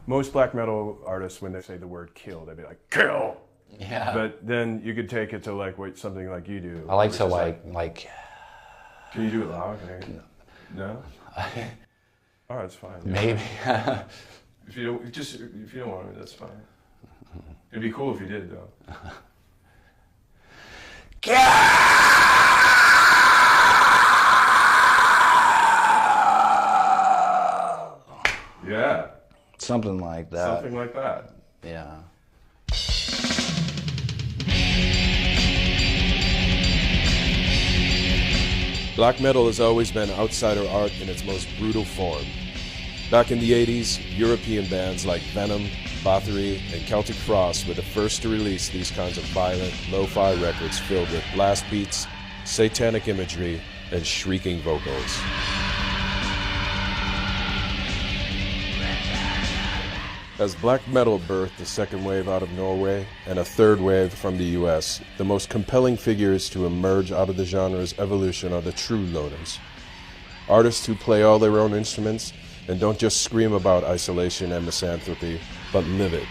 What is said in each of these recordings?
Most black metal artists, when they say the word kill, they'd be like, kill! Yeah. But then you could take it to like something like you do. I like to like. Can you do it loud? No? All right, it's fine. Maybe. If you don't want it, that's fine. It'd be cool if you did, though. Yeah. Something like that. Something like that. Yeah. Black metal has always been outsider art in its most brutal form. Back in the 80s, European bands like Venom, Bathory, and Celtic Frost were the first to release these kinds of violent, lo-fi records filled with blast beats, satanic imagery, and shrieking vocals. As black metal birthed a second wave out of Norway and a third wave from the US, the most compelling figures to emerge out of the genre's evolution are the true loners. Artists who play all their own instruments and don't just scream about isolation and misanthropy, but live it.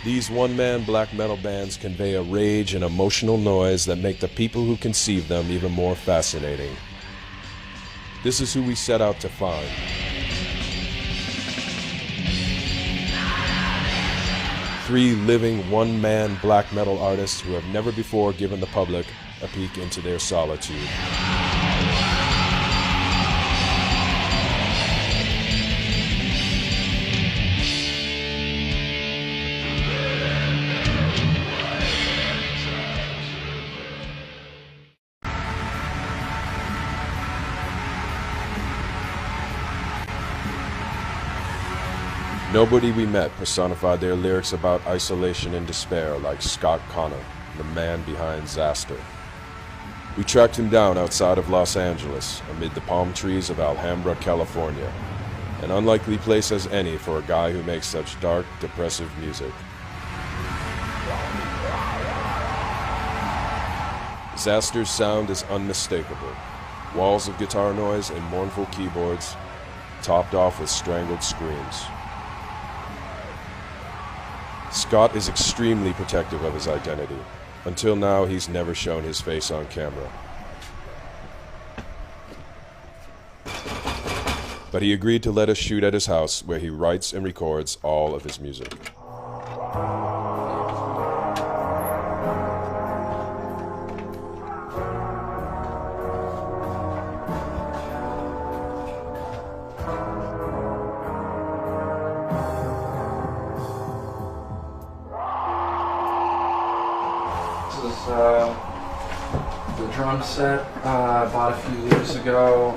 These one-man black metal bands convey a rage and emotional noise that make the people who conceive them even more fascinating. This is who we set out to find. Three living one-man black metal artists who have never before given the public a peek into their solitude. Nobody we met personified their lyrics about isolation and despair like Scott Connor, the man behind Xasthur. We tracked him down outside of Los Angeles, amid the palm trees of Alhambra, California, an unlikely place as any for a guy who makes such dark, depressive music. Xasthur's sound is unmistakable. Walls of guitar noise and mournful keyboards, topped off with strangled screams. Scott is extremely protective of his identity. Until now, he's never shown his face on camera. But he agreed to let us shoot at his house, where he writes and records all of his music. The drum set I bought a few years ago.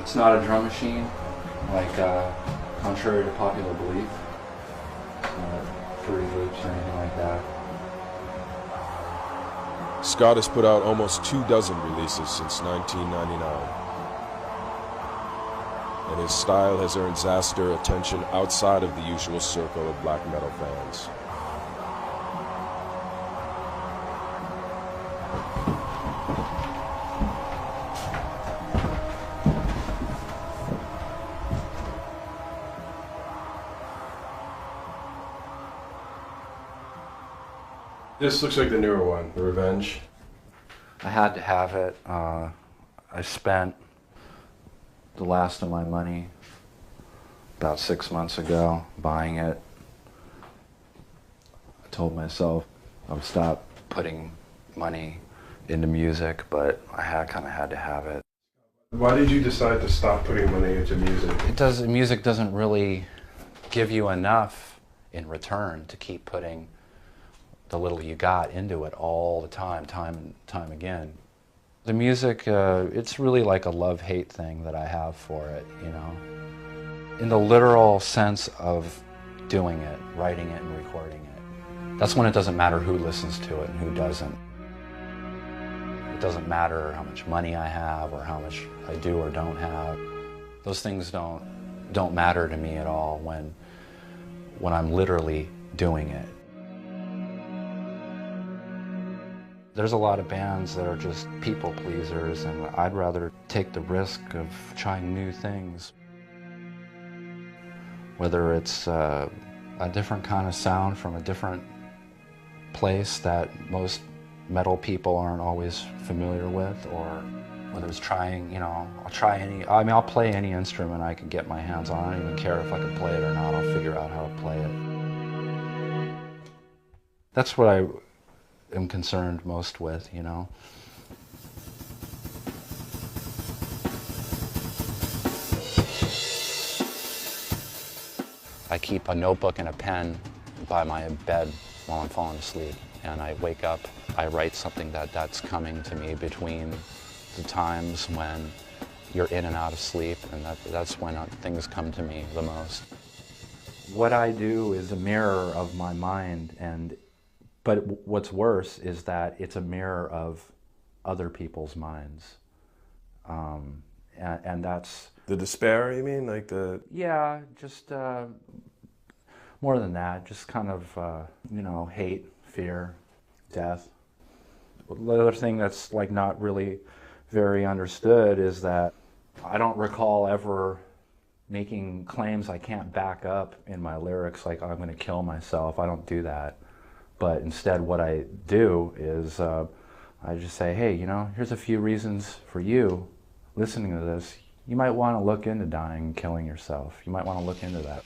It's not a drum machine, like contrary to popular belief. It's not fruity loops or anything like that. Scott has put out almost 24 releases since 1999. And his style has earned Xasthur attention outside of the usual circle of black metal fans. This looks like the newer one, The Revenge. I had to have it. I spent the last of my money about 6 months ago buying it. I told myself I would stop putting money into music, but I kind of had to have it. Why did you decide to stop putting money into music? Music doesn't really give you enough in return to keep putting the little you got into it all the time and time again. The music, it's really like a love-hate thing that I have for it, you know. In the literal sense of doing it, writing it and recording it. That's when it doesn't matter who listens to it and who doesn't. It doesn't matter how much money I have or how much I do or don't have. Those things don't matter to me at all when I'm literally doing it. There's a lot of bands that are just people pleasers, and I'd rather take the risk of trying new things. whether it's a different kind of sound from a different place that most metal people aren't always familiar with, or whether it's trying, I'll play any instrument I can get my hands on. I don't even care if I can play it or not. I'll figure out how to play it. That's what I am concerned most with, I keep a notebook and a pen by my bed while I'm falling asleep, and I wake up, I write something that's coming to me between the times when you're in and out of sleep, and that's when things come to me the most. What I do is a mirror of my mind, but what's worse is that it's a mirror of other people's minds, and that's... The despair, you mean? Like the... Yeah, just more than that, just kind of, hate, fear, death. The other thing that's like not really very understood is that I don't recall ever making claims I can't back up in my lyrics, like I'm going to kill myself. I don't do that. But instead what I do is I just say, hey, here's a few reasons for you listening to this. You might want to look into dying and killing yourself. You might want to look into that.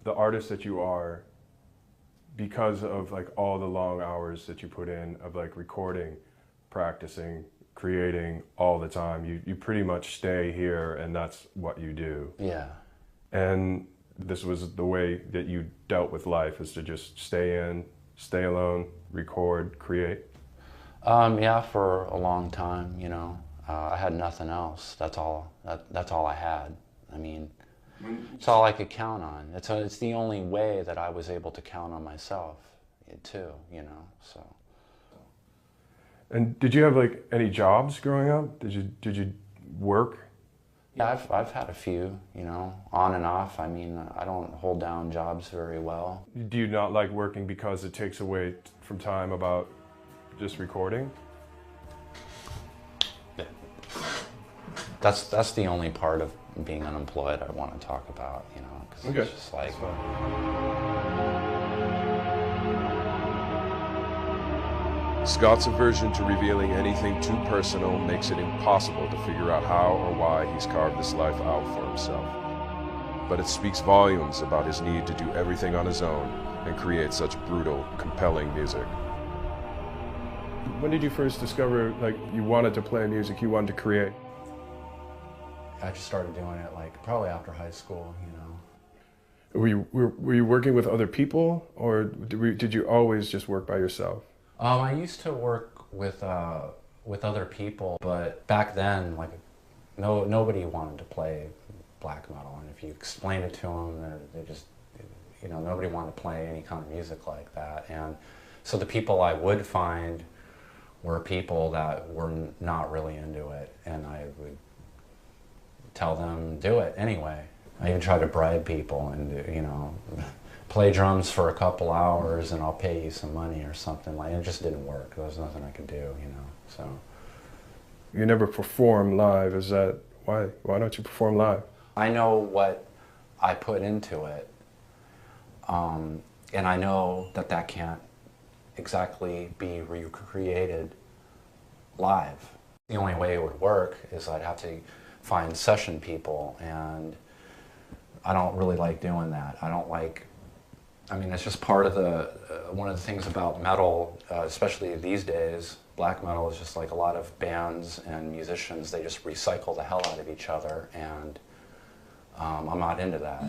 The artist that you are, because of like all the long hours that you put in of like recording, practicing, creating all the time, you pretty much stay here and that's what you do. Yeah. And this was the way that you dealt with life, is to just stay in, stay alone, record, create? Yeah, for a long time, I had nothing else. That's all I had. I mean, it's all I could count on. It's the only way that I was able to count on myself, too, so. And did you have like any jobs growing up? Did you work? Yeah, I've had a few, on and off. I mean, I don't hold down jobs very well. Do you not like working because it takes away from time about just recording? Yeah. That's the only part of being unemployed I want to talk about, because okay. It's just like... Scott's aversion to revealing anything too personal makes it impossible to figure out how or why he's carved this life out for himself. But it speaks volumes about his need to do everything on his own and create such brutal, compelling music. When did you first discover, like, you wanted to play music, you wanted to create? I just started doing it, like, probably after high school, Were you working with other people, or did you always just work by yourself? I used to work with other people, but back then, like, nobody wanted to play black metal, and if you explained it to them, they just, nobody wanted to play any kind of music like that. And so the people I would find were people that were not really into it, and I would tell them, do it anyway. I even tried to bribe people and, play drums for a couple hours and I'll pay you some money or something. Like, it just didn't work. There was nothing I could do, so. You never perform live, is that, why don't you perform live? I know what I put into it, and I know that can't exactly be recreated live. The only way it would work is I'd have to find session people, and I don't really like doing that. It's just part of one of the things about metal, especially these days. Black metal is just like a lot of bands and musicians, they just recycle the hell out of each other, and I'm not into that.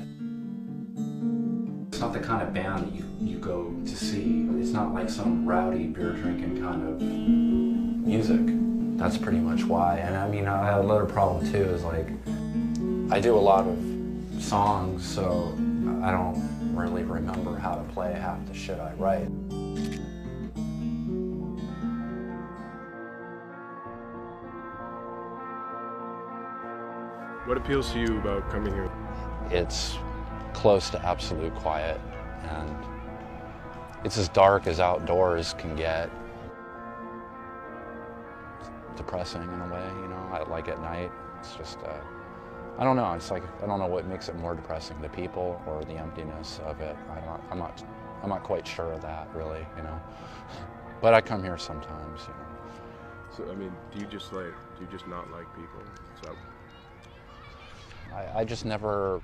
It's not the kind of band that you go to see. It's not like some rowdy, beer-drinking kind of music. That's pretty much why. And I have another problem too, is like, I do a lot of songs, so I don't really remember how to play half the shit I write. What appeals to you about coming here? It's close to absolute quiet, and it's as dark as outdoors can get. It's depressing in a way, you know, like at night. It's just, I don't know, it's like, I don't know what makes it more depressing, the people or the emptiness of it. I'm not quite sure of that, really, you know. But I come here sometimes, you know. So, I mean, do you just not like people? So... I just never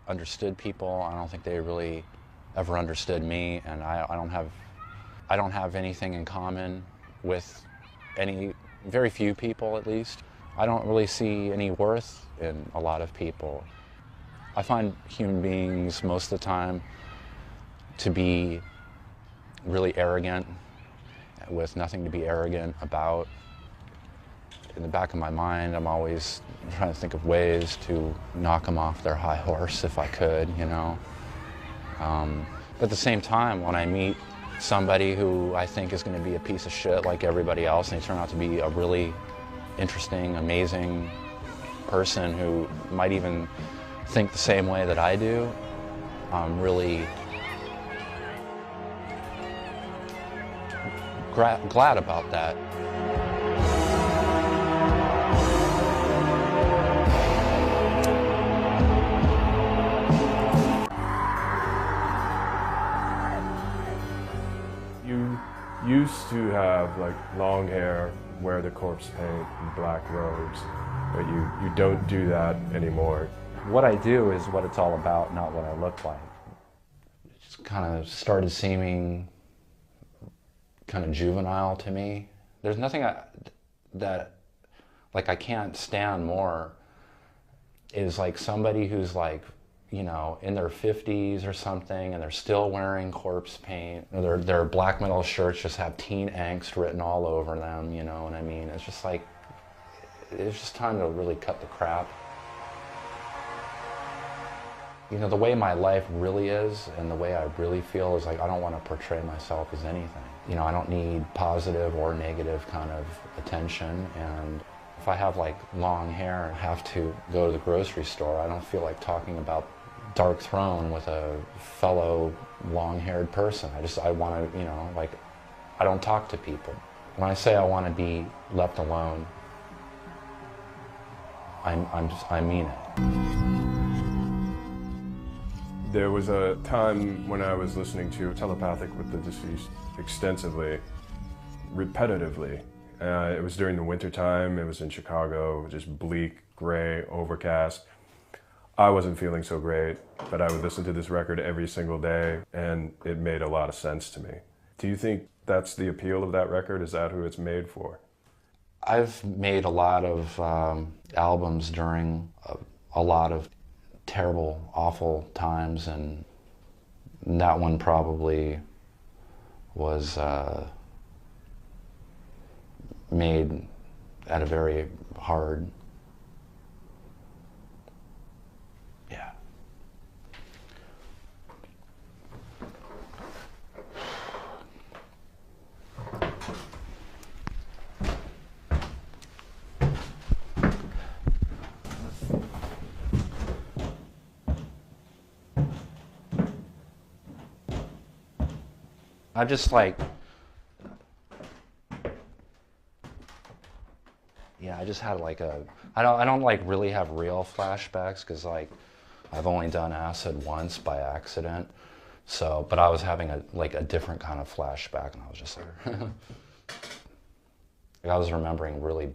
understood people. I don't think they really ever understood me, and I don't have anything in common with very few people at least. I don't really see any worth in a lot of people. I find human beings most of the time to be really arrogant, with nothing to be arrogant about. In the back of my mind, I'm always trying to think of ways to knock them off their high horse if I could, you know. But at the same time, when I meet somebody who I think is going to be a piece of shit like everybody else, and they turn out to be a really interesting, amazing person who might even think the same way that I do, I'm really glad about that. You used to have like long hair, wear the corpse paint, and black robes, but you don't do that anymore. What I do is what it's all about, not what I look like. It just kind of started seeming kind of juvenile to me. There's nothing that I can't stand more is like somebody who's like, you know, in their 50s or something, and they're still wearing corpse paint. Their black metal shirts just have teen angst written all over them, you know what I mean? It's just like, it's just time to really cut the crap. You know, the way my life really is and the way I really feel is like, I don't want to portray myself as anything. You know, I don't need positive or negative kind of attention, and if I have like long hair and have to go to the grocery store, I don't feel like talking about Dark Throne with a fellow long-haired person. I want to, you know, like, I don't talk to people. When I say I want to be left alone, I mean it. There was a time when I was listening to Telepathic with the Deceased extensively, repetitively. It was during the winter time. It was in Chicago, just bleak, gray, overcast. I wasn't feeling so great, but I would listen to this record every single day, and it made a lot of sense to me. Do you think that's the appeal of that record? Is that who it's made for? I've made a lot of albums during a lot of terrible, awful times, and that one probably was made at a very hard. Yeah. I just like, yeah, I just had like I don't like really have real flashbacks, because like I've only done acid once by accident. So, but I was having a different kind of flashback, and I was just like, like I was remembering really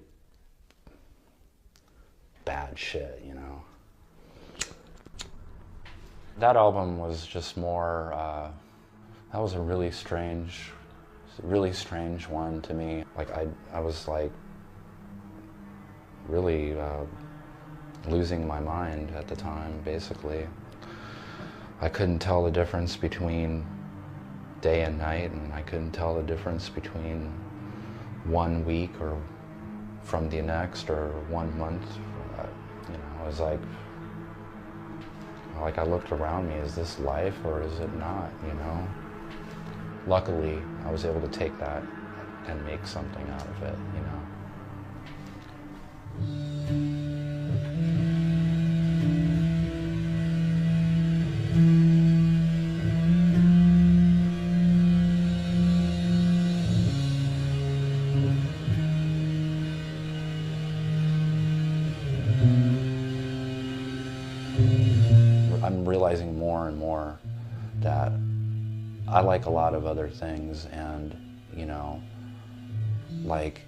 bad shit, you know. That album was just more, that was a really strange one to me. Like I was like really losing my mind at the time, basically. I couldn't tell the difference between day and night, and I couldn't tell the difference between 1 week or from the next or 1 month. You know, I was like, Like I looked around me, is this life or is it not, you know? Luckily, I was able to take that and make something out of it, you know? I'm realizing more and more that I like a lot of other things, and, you know, like,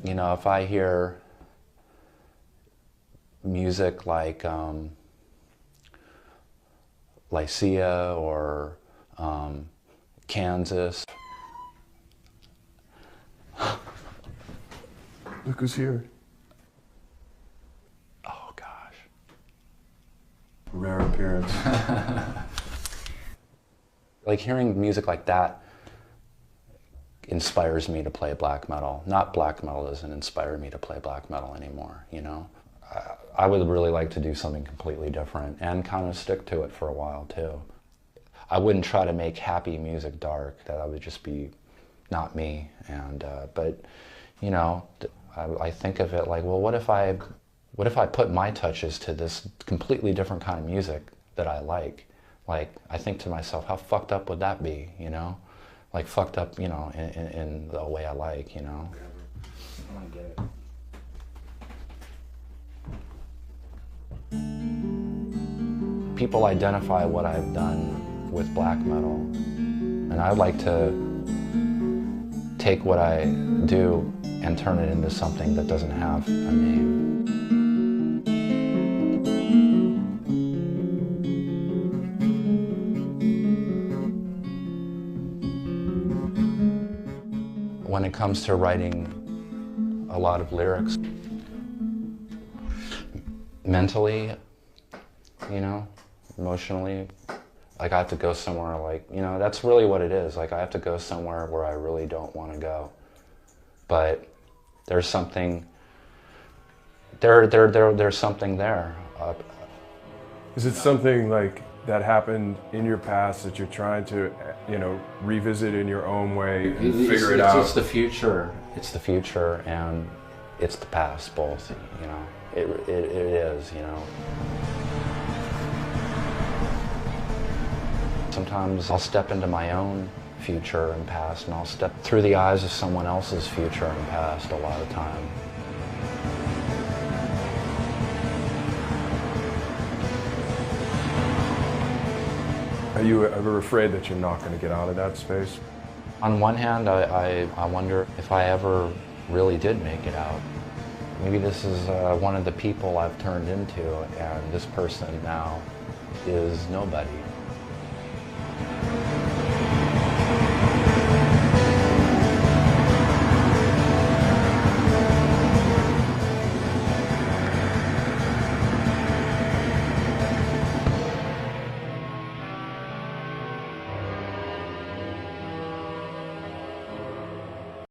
you know, if I hear music like Lycia or Kansas. Look who's here. Oh gosh. Rare appearance. Like hearing music like that inspires me to play black metal. Not black metal doesn't inspire me to play black metal anymore, you know? I would really like to do something completely different and kind of stick to it for a while too. I wouldn't try to make happy music dark. That would just be not me. And but you know, I think of it like, well, what if I put my touches to this completely different kind of music that I like? Like, I think to myself, how fucked up would that be? You know, like fucked up, you know, in the way I like, you know. I want to get it. People identify what I've done with black metal, and I'd like to take what I do and turn it into something that doesn't have a name. When it comes to writing a lot of lyrics, mentally, you know, emotionally, like I have to go somewhere, like, you know, that's really what it is. Like I have to go somewhere where I really don't want to go. But there's something, there's something there. Is it something like that happened in your past that you're trying to, you know, revisit in your own way and figure it out? It's the future. It's the future and it's the past, both, you know. It is, you know. Sometimes I'll step into my own future and past, and I'll step through the eyes of someone else's future and past a lot of time. Are you ever afraid that you're not going to get out of that space? On one hand, I wonder if I ever really did make it out. Maybe this is one of the people I've turned into, and this person now is nobody.